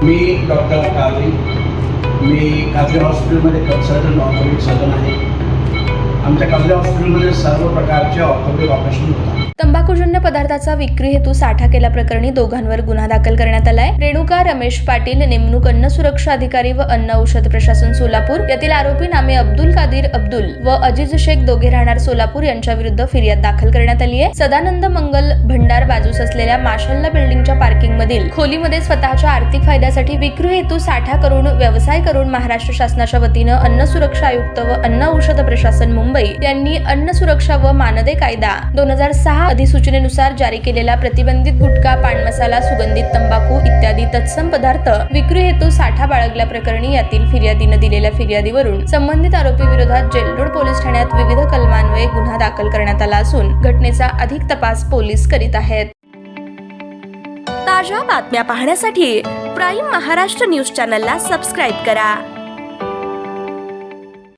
मी doctor Qadri, मी कादरी हॉस्पिटलमध्ये consultant orthopaedic surgeon आहे. आमच्या कादरी हॉस्पिटलमध्ये सर्व प्रकारचे ऑर्थोपेडिक ऑपरेशन होतात. तंबाखूजन्य पदार्थाचा विक्री हेतू साठा केल्याप्रकरणी दोघांवर गुन्हा दाखल करण्यात आलाय. रेणुका रमेश पाटील, नेमणूक अन्न सुरक्षा अधिकारी व अन्न औषध प्रशासन सोलापूर यातील आरोपी नामे अब्दुल कादीर अब्दुल व अजीज शेख, दोघे राहणार सोलापूर, यांच्या विरुद्ध फिर्याद दाखल करण्यात आली आहे. सदानंद मंगल भंडार बाजूस असलेल्या माशल्ला बिल्डिंगच्या पार्किंग मधील खोलीमध्ये स्वतःच्या आर्थिक फायद्यासाठी विक्री हेतू साठा करून व्यवसाय करून महाराष्ट्र शासनाच्या वतीनं अन्न सुरक्षा आयुक्त व अन्न औषध प्रशासन मुंबई यांनी अन्न सुरक्षा व मानदे कायदा 2006 अधिसूचनेनुसार जारी केलेला प्रतिबंधित गुटखा, पान मसाला, सुगंधित तंबाखू इत्यादी तत्सम पदार्थ विक्री हेतू साठा बाळगल्याप्रकरणी यातील फिर्यादीनं दिलेल्या फिर्यादीवरून संबंधित आरोपी विरोधात जेलरोड पोलीस ठाण्यात विविध कलमान्वये गुन्हा दाखल करण्यात आला असून घटनेचा अधिक तपास पोलीस करीत आहेत. ताज्या बातम्या पाहण्यासाठी प्राईम महाराष्ट्र न्यूज चॅनलला सबस्क्राईब करा.